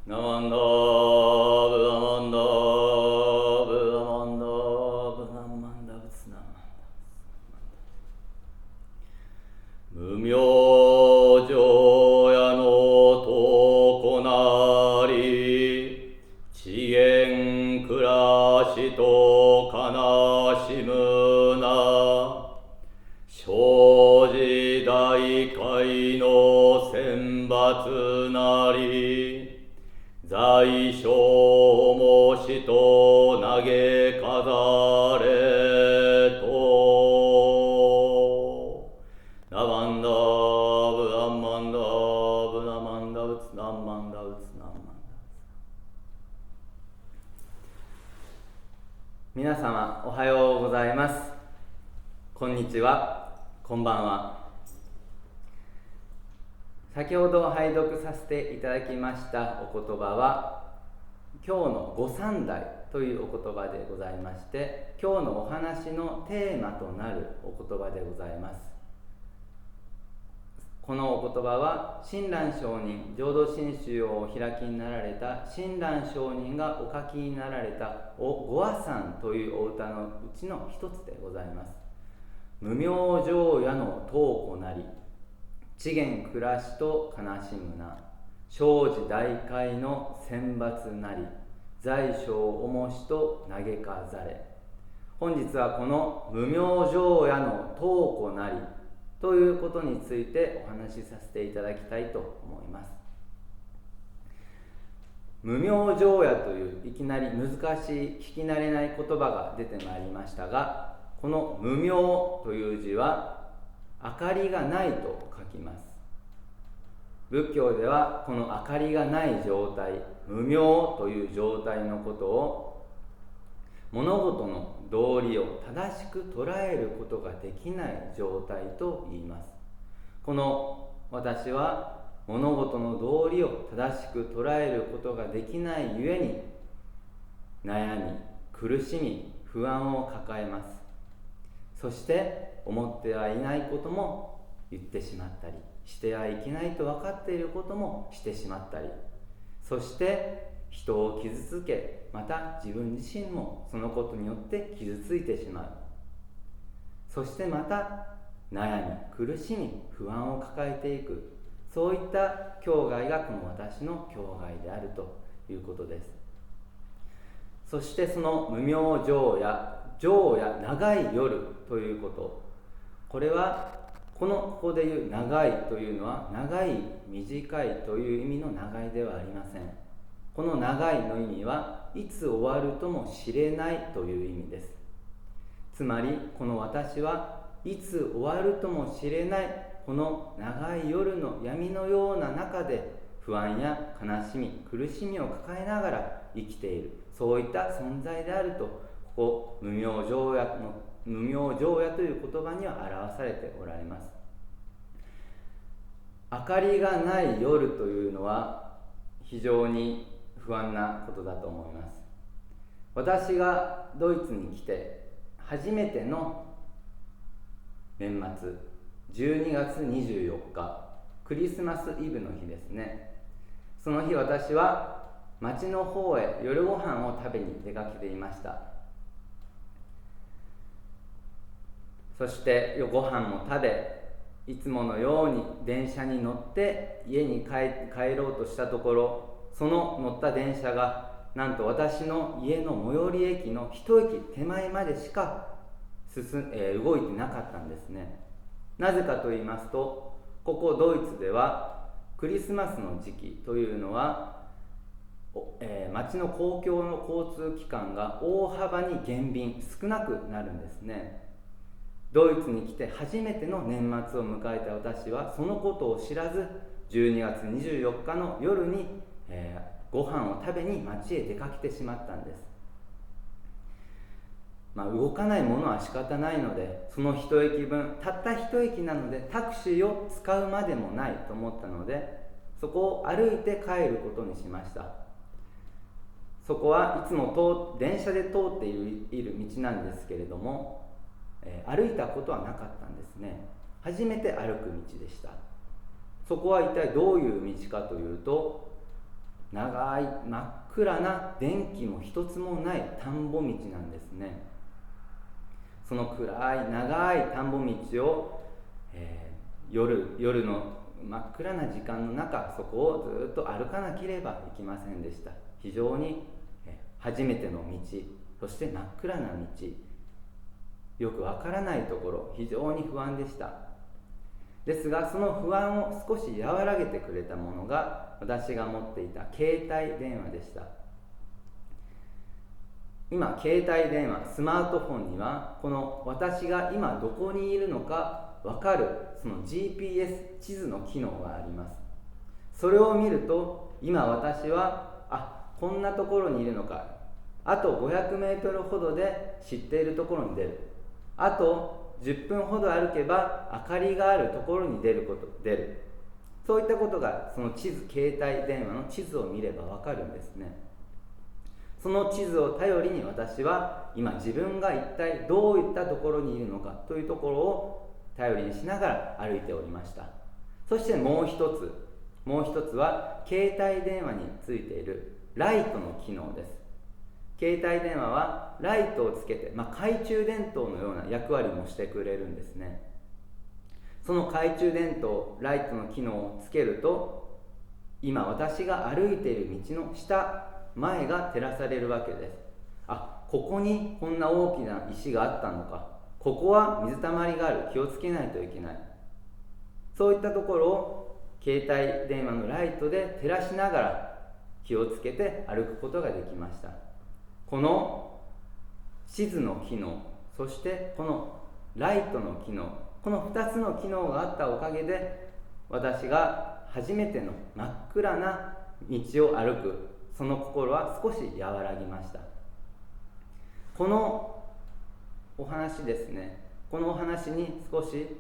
ナマンダーブラマンダーブラマンダーブラマンダブツナマンダ無明定屋の床なり知見暮らしと悲しむな生じ大海の選抜なり在所もしと投げ飾れとナマンダブランマンダブラマンダウツナンマンダウツナンマンダ。皆様おはようございます。こんにちは、こんばんは。先ほど拝読させていただきましたお言葉は今日の御三代というお言葉でございまして、今日のお話のテーマとなるお言葉でございます。このお言葉は親鸞上人、浄土真宗をお開きになられた親鸞上人がお書きになられた御阿山というお歌のうちの一つでございます。無明定屋の灯火なり知見暮らしと悲しむな生じ大海の選抜なり在所重しと投げ飾れ。本日はこの無明定屋の灯火なりということについてお話しさせていただきたいと思います。無明定屋といういきなり難しい聞き慣れない言葉が出てまいりましたが、この無明という字は明かりがないと書きます。仏教ではこの明かりがない状態、無明という状態のことを物事の道理を正しく捉えることができない状態と言います。この私は物事の道理を正しく捉えることができないゆえに悩み、苦しみ、不安を抱えます。そして思ってはいないことも言ってしまったり、してはいけないと分かっていることもしてしまったり、そして人を傷つけ、また自分自身もそのことによって傷ついてしまう。そしてまた悩み、苦しみ、不安を抱えていく、そういった境涯がこの私の境涯であるということです。そしてその無明定夜、定夜長い夜ということ、これはここでいう長いというのは長い短いという意味の長いではありません。この長いの意味はいつ終わるとも知れないという意味です。つまりこの私はいつ終わるとも知れないこの長い夜の闇のような中で不安や悲しみ、苦しみを抱えながら生きている、そういった存在であると、ここ無明定屋という言葉には表されておられます。明かりがない夜というのは非常に不安なことだと思います。私がドイツに来て初めての年末12月24日クリスマスイブの日ですね。その日私は町の方へ夜ご飯を食べに出かけていました。そしてご飯も食べ、いつものように電車に乗って家に帰ろうとしたところ、その乗った電車がなんと私の家の最寄り駅の一駅手前までしか動いてなかったんですね。なぜかと言いますと、ここドイツではクリスマスの時期というのは町の公共の交通機関が大幅に減便、少なくなるんですね。ドイツに来て初めての年末を迎えた私はそのことを知らず12月24日の夜に、ご飯を食べに町へ出かけてしまったんです。動かないものは仕方ないので、その一駅分、たった一駅なのでタクシーを使うまでもないと思ったので、そこを歩いて帰ることにしました。そこはいつも電車で通っている道なんですけれども、歩いたことはなかったんですね。初めて歩く道でした。そこは一体どういう道かというと、長い真っ暗な電気も一つもない田んぼ道なんですね。その暗い長い田んぼ道を、夜の真っ暗な時間の中、そこをずっと歩かなければいけませんでした。非常に初めての道、そして真っ暗な道、よくわからないところ、非常に不安でした。ですが、その不安を少し和らげてくれたものが私が持っていた携帯電話でした。今、携帯電話、スマートフォンにはこの私が今どこにいるのか分かるその GPS 地図の機能があります。それを見ると、今私はこんなところにいるのか、あと500メートルほどで知っているところに出る、あと10分ほど歩けば明かりがあるところに出る、そういったことがその地図、携帯電話の地図を見れば分かるんですね。その地図を頼りに私は今自分が一体どういったところにいるのかというところを頼りにしながら歩いておりました。そしてもう一つは携帯電話についているライトの機能です。携帯電話はライトをつけて、懐中電灯のような役割もしてくれるんですね。その懐中電灯、ライトの機能をつけると、今私が歩いている道の前が照らされるわけです。ここにこんな大きな石があったのか、ここは水たまりがある、気をつけないといけない、そういったところを携帯電話のライトで照らしながら気をつけて歩くことができました。この地図の機能、そしてこのライトの機能、この2つの機能があったおかげで、私が初めての真っ暗な道を歩くその心は少し和らぎました。このお話ですね、このお話に少し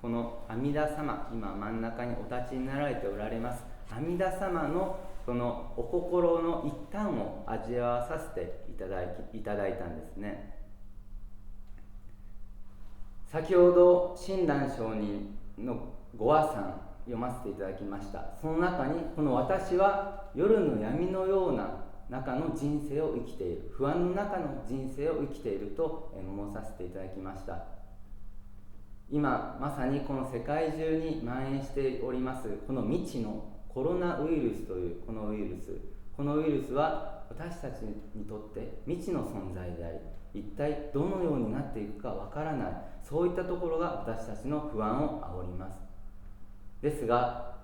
この阿弥陀様、今真ん中にお立ちになられておられます阿弥陀様のそのお心の一端を味わわさせていただいたんですね。先ほど親鸞上人のご阿参読ませていただきました。その中にこの私は夜の闇のような中の人生を生きている、不安の中の人生を生きていると申させていただきました。今まさにこの世界中に蔓延しておりますこの未知のコロナウイルスというこのウイルスは私たちにとって未知の存在であり、一体どのようになっていくかわからない、そういったところが私たちの不安を煽ります。ですが、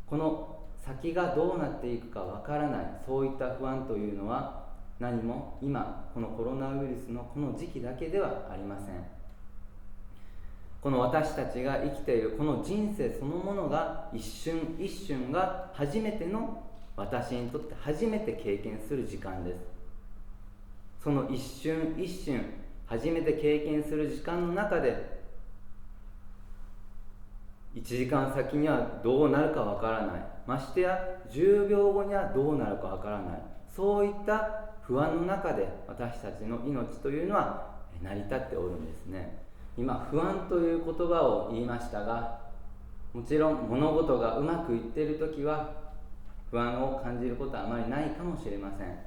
この先がどうなっていくかわからない、そういった不安というのは何も今このコロナウイルスのこの時期だけではありません。この私たちが生きているこの人生そのものが一瞬一瞬が初めての、私にとって初めて経験する時間です。その一瞬一瞬初めて経験する時間の中で、1時間先にはどうなるかわからない、ましてや10秒後にはどうなるかわからない、そういった不安の中で私たちの命というのは成り立っておるんですね。今不安という言葉を言いましたが、もちろん物事がうまくいっているときは不安を感じることはあまりないかもしれません。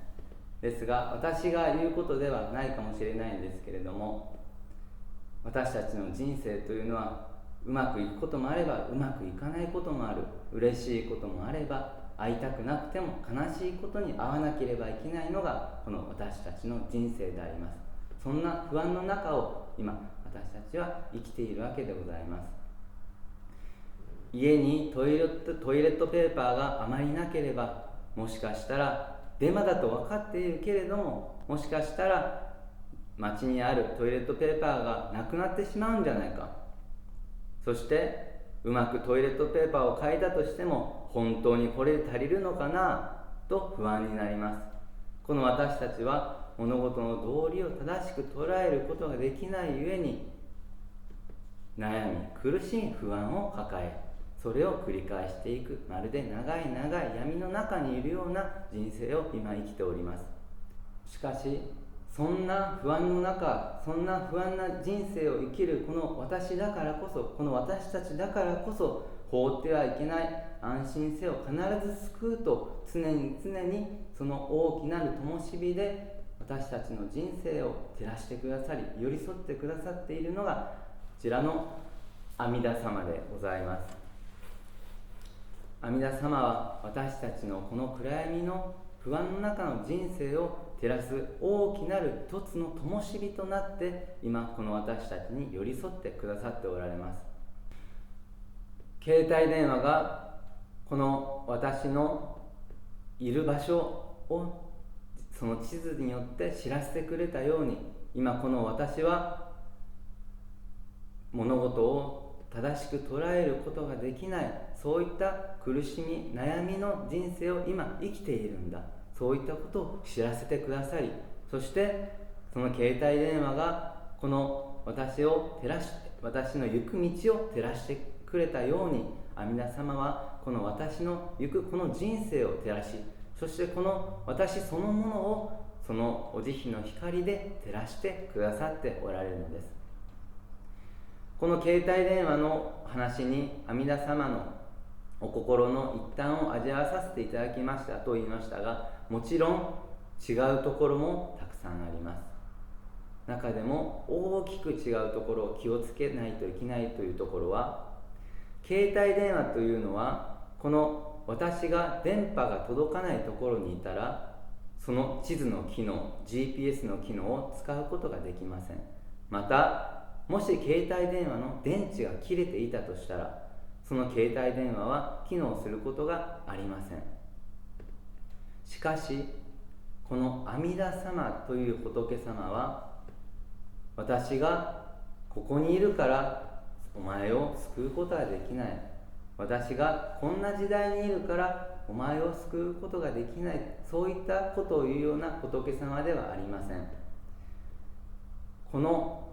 ですが、私が言うことではないかもしれないんですけれども、私たちの人生というのはうまくいくこともあればうまくいかないこともある、嬉しいこともあれば会いたくなくても悲しいことに会わなければいけないのがこの私たちの人生であります。そんな不安の中を今私たちは生きているわけでございます。家にトイレットペーパーがあまりなければ、もしかしたらデマだと分かっているけれども、もしかしたら街にあるトイレットペーパーがなくなってしまうんじゃないか、そしてうまくトイレットペーパーを買えたとしても本当にこれで足りるのかなと不安になります。この私たちは物事の道理を正しく捉えることができないゆえに、悩み苦しい不安を抱え、それを繰り返していく、まるで長い長い闇の中にいるような人生を今生きております。しかしそんな不安の中、そんな不安な人生を生きるこの私だからこそ、この私たちだからこそ放ってはいけない、安心せよ、必ず救うと常にその大きなる灯火で私たちの人生を照らしてくださり、寄り添ってくださっているのがこちらの阿弥陀様でございます。阿弥陀様は私たちのこの暗闇の不安の中の人生を照らす大きなる一つの灯火となって、今この私たちに寄り添ってくださっておられます。携帯電話がこの私のいる場所をその地図によって知らせてくれたように、今この私は物事を正しく捉えることができない、そういった苦しみ悩みの人生を今生きているんだ、そういったことを知らせてくださり、そしてその携帯電話がこの私を照らし、私の行く道を照らしてくれたように、阿弥陀様はこの私の行くこの人生を照らし、そしてこの私そのものをそのお慈悲の光で照らしてくださっておられるのです。この携帯電話の話に阿弥陀様のお心の一端を味わわさせていただきましたと言いましたが、もちろん違うところもたくさんあります。中でも大きく違うところを気をつけないといけないというところは、携帯電話というのはこの私が電波が届かないところにいたら、その地図の機能 GPS の機能を使うことができません。またもし携帯電話の電池が切れていたとしたら、その携帯電話は機能することがありません。しかしこの阿弥陀様という仏様は、私がここにいるからお前を救うことはできない、私がこんな時代にいるからお前を救うことができない、そういったことを言うような仏様ではありません。この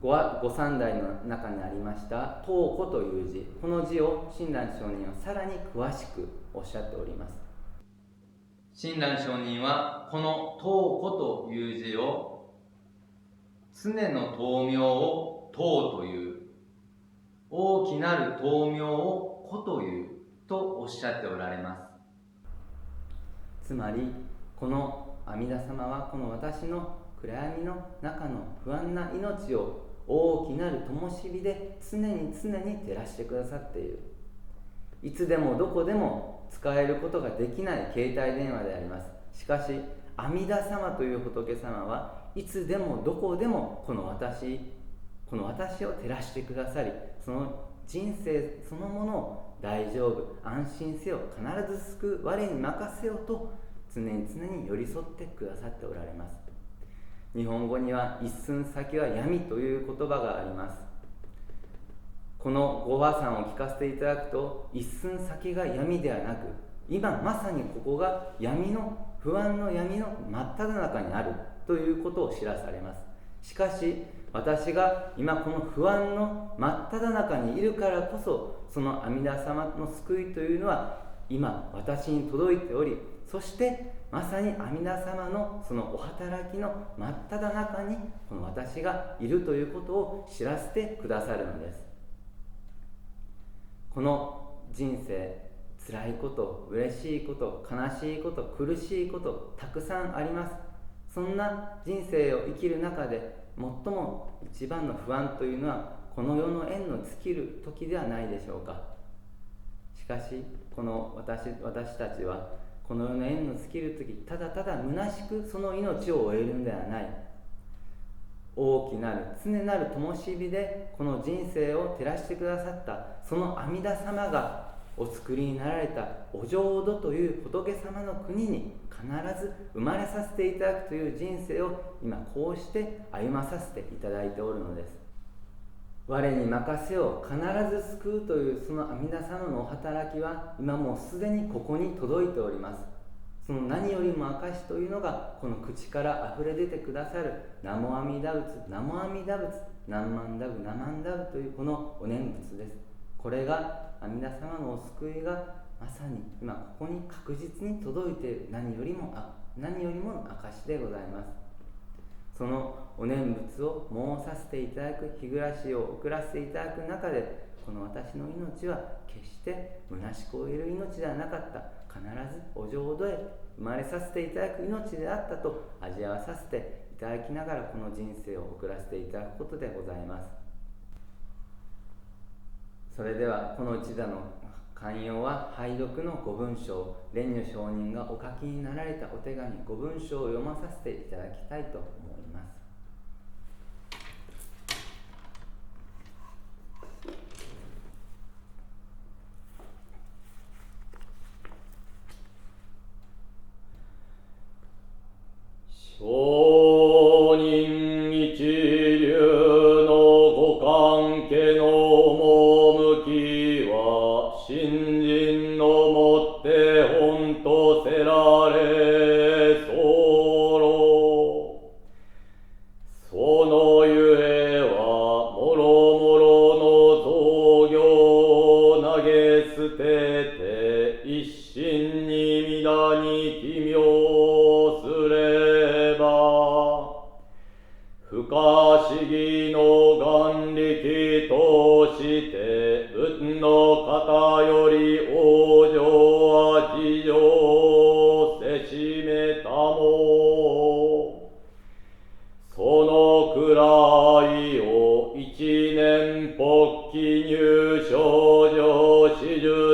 ご三代の中にありました「灯火」という字、この字を親鸞上人はさらに詳しくおっしゃっております。親鸞上人はこの「灯火」という字を常の灯明を灯という、大きなる灯明を子というとおっしゃっておられます。つまりこの阿弥陀様はこの私の暗闇の中の不安な命を大きなる灯火で常に照らしてくださっている。いつでもどこでも使えることができない携帯電話であります。しかし阿弥陀様という仏様はいつでもどこでもこの私を照らしてくださり、その人生そのものを大丈夫、安心せよ、必ず救う、我に任せよと常に寄り添ってくださっておられます。日本語には一寸先は闇という言葉があります。このごばさんを聞かせていただくと、一寸先が闇ではなく、今まさにここが不安の闇の真っ只中にあるということを知らされます。しかし私が今この不安の真っ只中にいるからこそ、その阿弥陀様の救いというのは今私に届いており、そしてまさに阿弥陀様のそのお働きの真っ只中にこの私がいるということを知らせてくださるのです。この人生、辛いこと、嬉しいこと、悲しいこと、苦しいことたくさんあります。そんな人生を生きる中で最も一番の不安というのはこの世の縁の尽きる時ではないでしょうか。しかしこの私たちはこの世の縁の尽きる時、ただただ虚しくその命を終えるんではない、大きなる常なる灯火でこの人生を照らしてくださったその阿弥陀様がお作りになられたお浄土という仏様の国に必ず生まれさせていただくという人生を今こうして歩まさせていただいておるのです。我に任せよ、必ず救うというその阿弥陀様のお働きは今もうすでにここに届いております。その何よりも証というのがこの口からあふれ出てくださる南無阿弥陀仏、南無阿弥陀仏、何万陀仏、何万陀仏というこのお念仏です。これが阿弥陀様のお救いがまさに今ここに確実に届いている何よりもの証でございます。そのお念仏を申させていただく日暮らしを送らせていただく中で、この私の命は決して虚しく終える命ではなかった、必ずお浄土へ生まれさせていただく命であったと味わわさせていただきながら、この人生を送らせていただくことでございます。それではこの一座の寛容は拝読のご文章、蓮如上人がお書きになられたお手紙、ご文章を読まさせていただきたいと思います。上人一流のご関係の趣は、信心のもって本とせられ候。そのゆえはもろもろの造業を投げ捨てて、一心に皆に奇妙すれば、不可思議の眼力として仏の方より往生は事情をせしめたも、そのくらいを一年発起入賞上始終